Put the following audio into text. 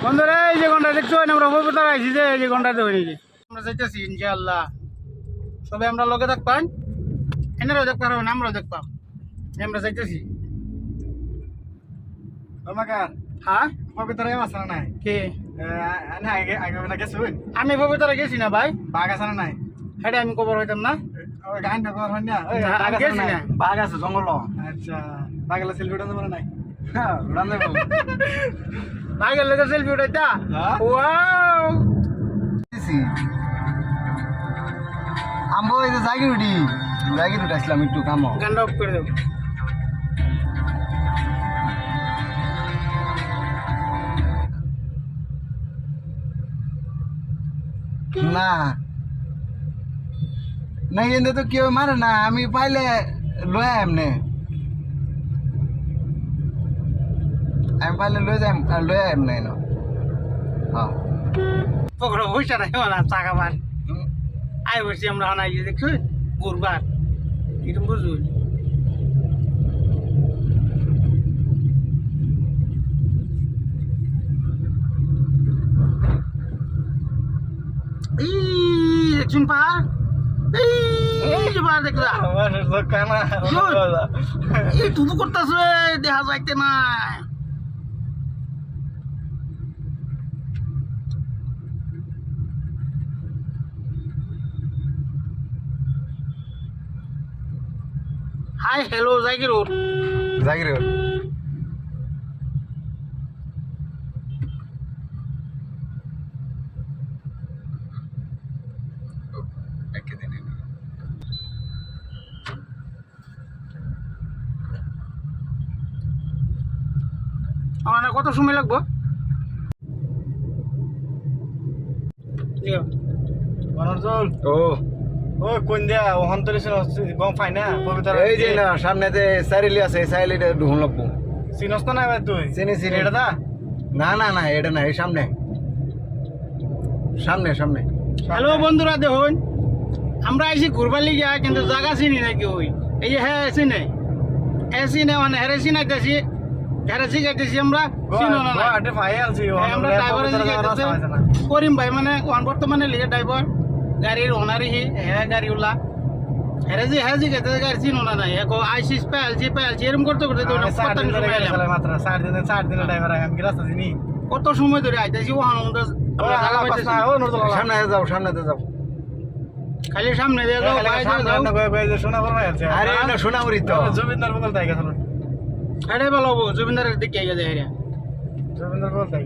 বন্ধুরা এই যে ঘন্টা দেখছো আমরা পবিত্র আইছি যে এই যে ঘন্টাতে হয়ে গেছে আমরা চাইতেছি ইনশাআল্লাহ সবে আমরা লগে দেখবাম এনারাও দেখতে পারবেন আমরাও দেখবাম আমরা চাইতেছি মাকার হ্যাঁ পবিত্র আছে না নাই কে আগে আগে না গেছুন আমি পবিত্র গেছি না ভাই বাঘ আছে না নাই হেটা আমি খবর হইতাম না ওই গান না কর না ওই না, বাঘ আছে গেছি না না। বাঘ আছে জঙ্গল আচ্ছা বাঘলা সেলফি উঠাতে পারে নাই হ্যাঁ উড়ান দেব ভাইয়ের লগে সেলফি উঠাইতা হ্যাঁ। ওয়াও আমবো এই যে জাগির উঠাইছিলাম একটু কাম গানটা অফ করে দেব না না এনে তো কেউ মারে না আমি পাইলে লয়ে এমনে আমি পাইলে লয়ে যাই লয়ে এমনে না হ্যাঁ পকড়ো পয়সা নাই ওলা চাকাবার আই বসছি আমরা হানাই যে দেখছো গুরবার এরকম বুঝুন দেখছুন পাহাড় এই যে পাহাড় দেখলা এই তুদু করতেছে দেখা যাইতে নাই হাই হ্যালো জাকির জাগির আমার কত সময় লাগবো ও ও কোন দিয়া অন্তরে গম পাই না পবিত্র এই যে না সামনেতে সাইলি আছে সাইলিটা ঢুন লাগবো চিনস তো না ভাই তুই চিনি এটা দা না না না এটা না এই সামনে সামনে সামনে হ্যালো বন্ধুরা দেখুন আমরা আইসি ঘুরবার লিগা কিন্তু জায়গা চিনি নাকি ওই এই যে হ্যাঁ চিনে হ্যাঁ চিনে মানে হেরে চিনাইতেছি হেরে শিখাইতেছি আমরা চিনো না আমরা ড্রাইভারের শিখাইতেছে করিম ভাই মানে বর্তমানে লিগে ড্রাইভার গাড়ির ওনারই হ্যাঁ গাড়িওয়ালা হেরে যে হ্যাঁ শিখাইতেছে গাড়ি চিনো না নাই এখন আইসিস পেলছি এরকম করতে করতে কত সময় ধরে আইতেছি সামনে যাও সামনে যাও খালি সামনে দিয়ে যাও আরে না সোনামুড়ি তো জমিদার বলতে গেছিল আরে বলো জমিদারের দিকে গেছে জমিদার বলতে